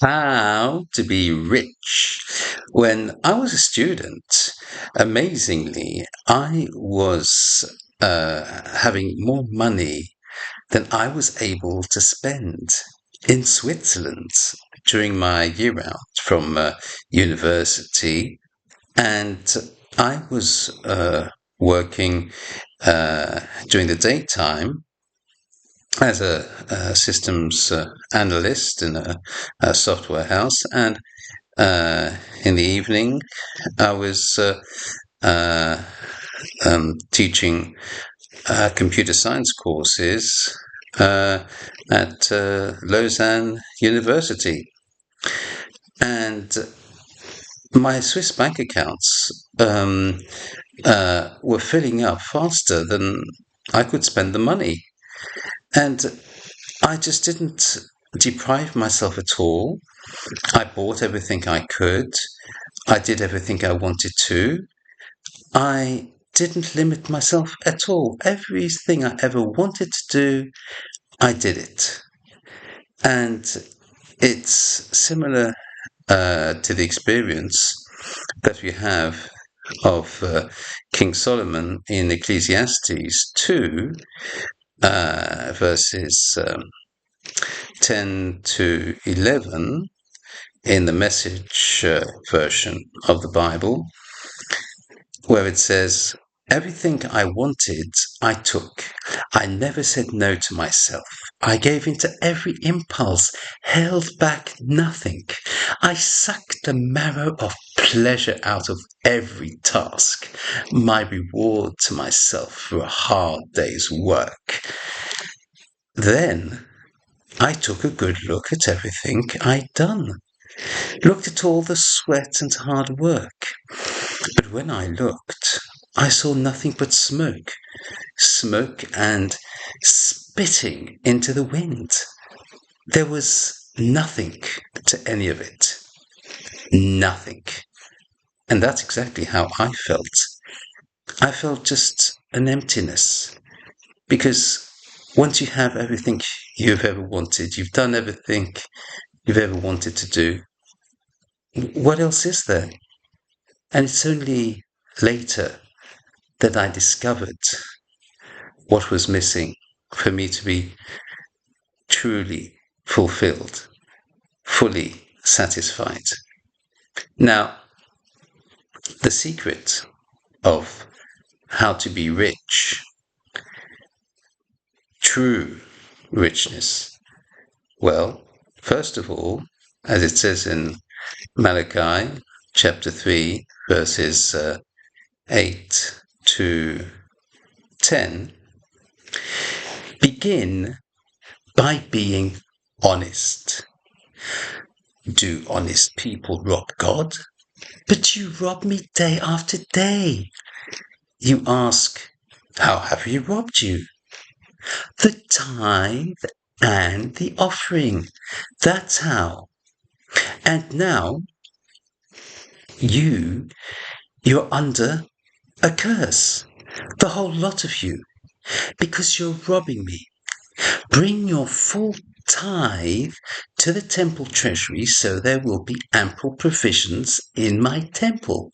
How to be rich. When I was a student, amazingly, I was having more money than I was able to spend in Switzerland during my year out from university. And I was working during the daytime as a systems analyst in a software house, and in the evening, I was uh, teaching computer science courses at Lausanne University. And my Swiss bank accounts were filling up faster than I could spend the money. And I just didn't deprive myself at all. I bought everything I could. I did everything I wanted to. I didn't limit myself at all. Everything I ever wanted to do, I did it. And it's similar to the experience that we have of King Solomon in Ecclesiastes 2, verses 10 to 11, in the message version of the Bible, where it says, "Everything I wanted, I took. I never said no to myself. I gave in to every impulse, held back nothing. I sucked the marrow of pleasure out of every task, my reward to myself for a hard day's work. Then I took a good look at everything I'd done, looked at all the sweat and hard work. But when I looked, I saw nothing but smoke, smoke and spitting into the wind. There was nothing to any of it. Nothing." And that's exactly how I felt. I felt just an emptiness. Because once you have everything you've ever wanted, you've done everything you've ever wanted to do, what else is there? And it's only later that I discovered what was missing for me to be truly fulfilled, fully satisfied. Now, the secret of how to be rich, true richness, well, first of all, as it says in Malachi chapter 3, verses 8 to 10, begin by being honest. Do honest people rob God? But you rob me day after day. You ask, how have we robbed you? The tithe and the offering. That's how. And now you're under a curse. The whole lot of you. Because you're robbing me. Bring your full tithe to the temple treasury so there will be ample provisions in my temple.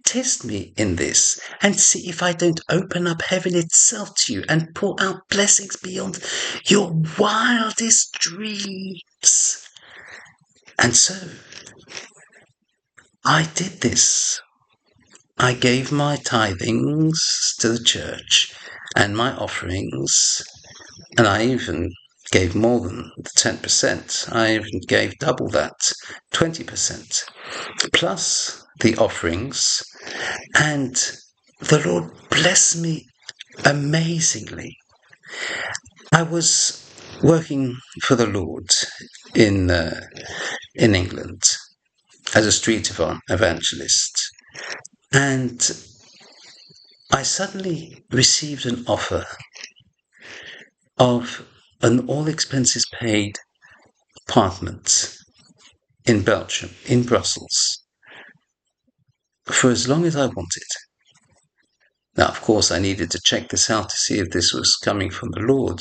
Test me in this and see if I don't open up heaven itself to you and pour out blessings beyond your wildest dreams. And so I did this. I gave my tithings to the church and my offerings, and I even gave more than the 10%. I even gave double that, 20%, plus the offerings. And the Lord blessed me amazingly. I was working for the Lord in England as a street evangelist, and I suddenly received an offer of an all expenses paid apartment in Belgium, in Brussels, for as long as I wanted. Now, of course, I needed to check this out to see if this was coming from the Lord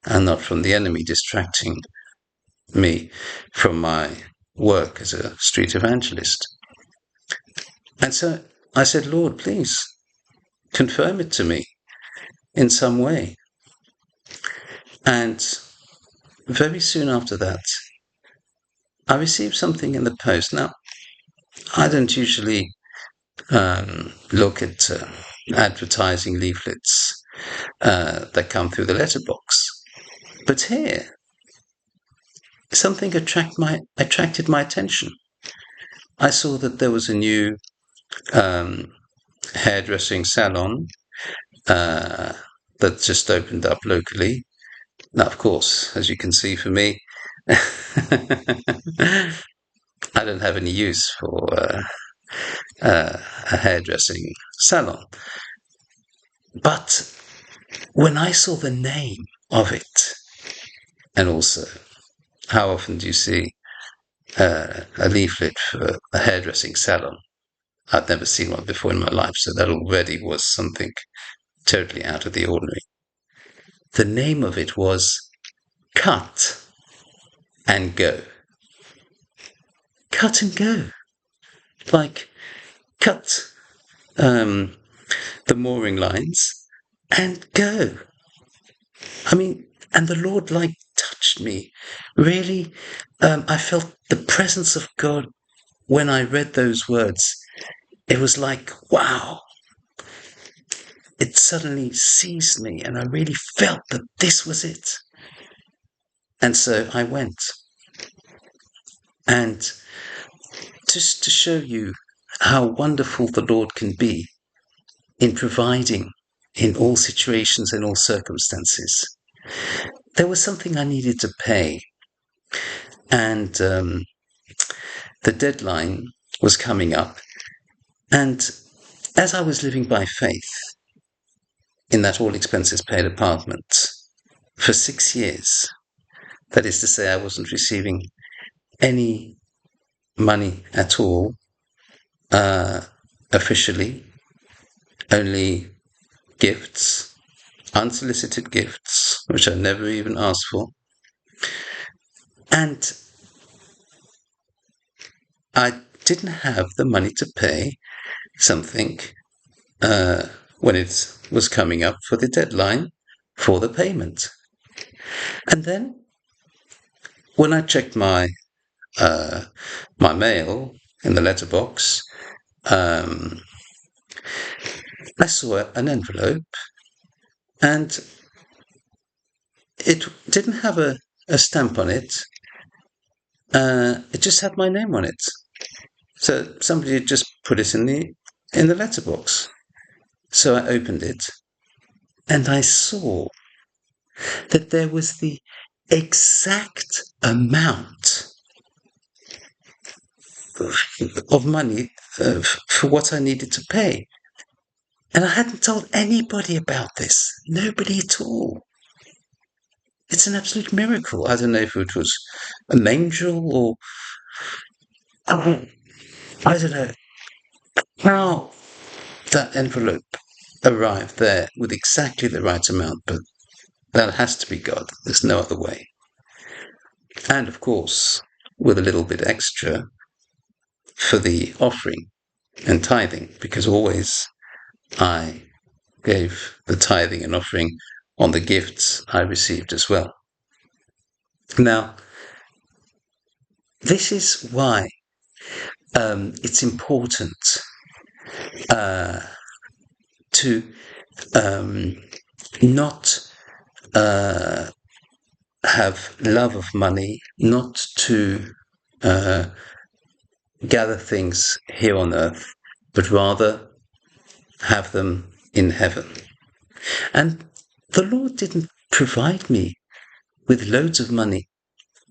and not from the enemy distracting me from my work as a street evangelist. And so I said, Lord, please confirm it to me in some way. And very soon after that, I received something in the post. Now, I don't usually look at advertising leaflets that come through the letterbox. But here, something attracted my attention. I saw that there was a new hairdressing salon that just opened up locally. Now, of course, as you can see for me, I don't have any use for a hairdressing salon. But when I saw the name of it, and also how often do you see a leaflet for a hairdressing salon? I'd never seen one before in my life, so that already was something totally out of the ordinary. The name of it was Cut and Go. Cut and go. Like, cut the mooring lines and go. I mean, and the Lord touched me. Really, I felt the presence of God when I read those words. It was like, wow. It suddenly seized me, and I really felt that this was it. And so I went. And just to show you how wonderful the Lord can be in providing in all situations and all circumstances, there was something I needed to pay. And the deadline was coming up. And as I was living by faith in that all expenses paid apartment for 6 years, that is to say, I wasn't receiving any money at all officially, only gifts, unsolicited gifts, which I never even asked for. And I didn't have the money to pay something when it was coming up for the deadline for the payment. And then when I checked my mail in the letterbox, I saw an envelope, and it didn't have a stamp on it. It just had my name on it. So somebody had just put it in the letterbox. So I opened it, and I saw that there was the exact amount of money for what I needed to pay. And I hadn't told anybody about this. Nobody at all. It's an absolute miracle. I don't know if it was an angel or I don't know how that envelope arrived there with exactly the right amount, but that has to be God. There's no other way. And of course, with a little bit extra for the offering and tithing, because always I gave the tithing and offering on the gifts I received as well. Now, this is why it's important to not have love of money, not to gather things here on earth, but rather have them in heaven. And the Lord didn't provide me with loads of money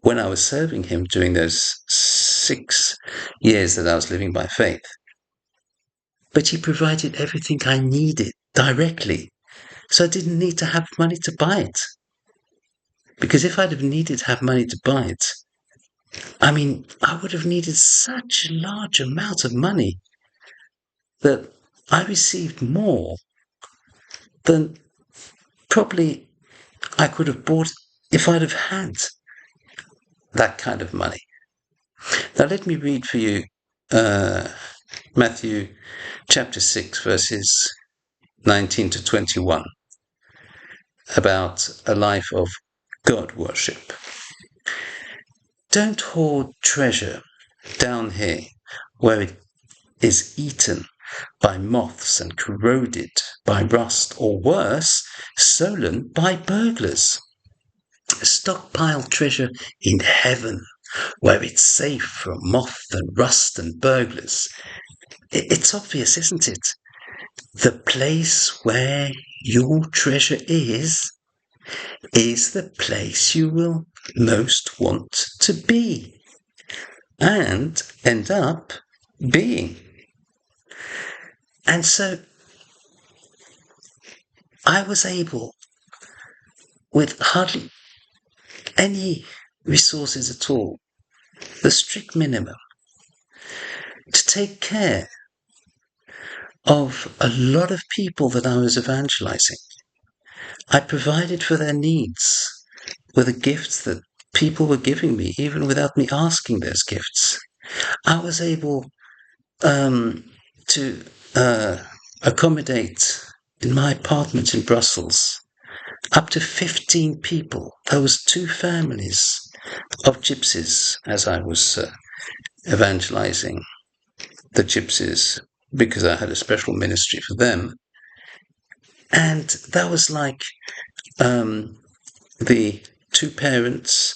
when I was serving Him during those 6 years that I was living by faith. But He provided everything I needed directly, so I didn't need to have money to buy it. Because if I'd have needed to have money to buy it, I mean, I would have needed such a large amount of money that I received more than probably I could have bought if I'd have had that kind of money. Now let me read for you Matthew chapter 6, verses 19 to 21, about a life of God worship. Don't hoard treasure down here where it is eaten by moths and corroded by rust, or worse, stolen by burglars. Stockpile treasure in heaven where it's safe from moth and rust and burglars. It's obvious, isn't it? The place where your treasure is the place you will most want to be and end up being. And so I was able, with hardly any resources at all, the strict minimum, to take care of a lot of people that I was evangelizing. I provided for their needs with the gifts that people were giving me, even without me asking those gifts. I was able to accommodate in my apartment in Brussels up to 15 people. There was 2 families of gypsies as I was evangelizing the gypsies, because I had a special ministry for them. And that was like the 2 parents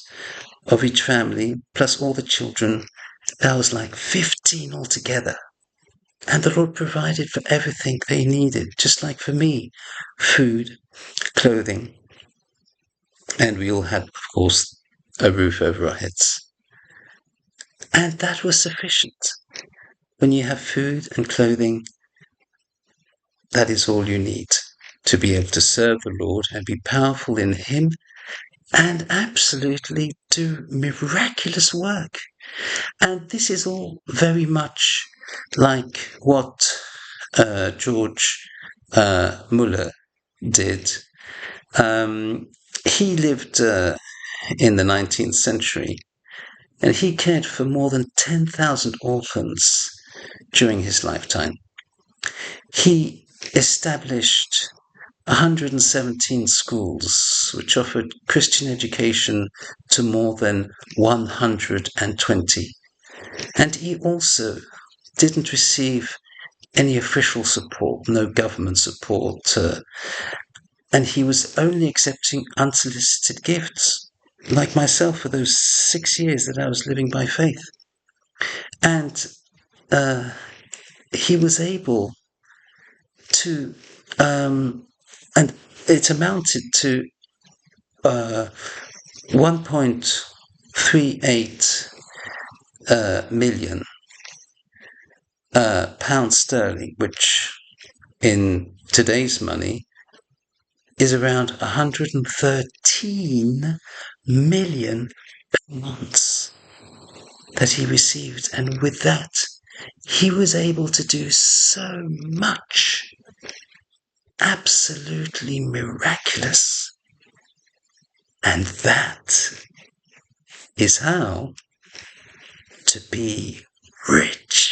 of each family, plus all the children. That was like 15 altogether. And the Lord provided for everything they needed, just like for me, food, clothing, and we all had, of course, a roof over our heads. And that was sufficient. When you have food and clothing, that is all you need to be able to serve the Lord and be powerful in Him and absolutely do miraculous work. And this is all very much like what George Muller did. He lived in the 19th century, and he cared for more than 10,000 orphans during his lifetime. He established 117 schools which offered Christian education to more than 120. And he also didn't receive any official support, no government support, and he was only accepting unsolicited gifts, like myself, for those 6 years that I was living by faith. And he was able to, and it amounted to 1.38 million pounds sterling, which in today's money is around 113 million pounds that he received. And with that, he was able to do so much. Absolutely miraculous. And that is how to be rich.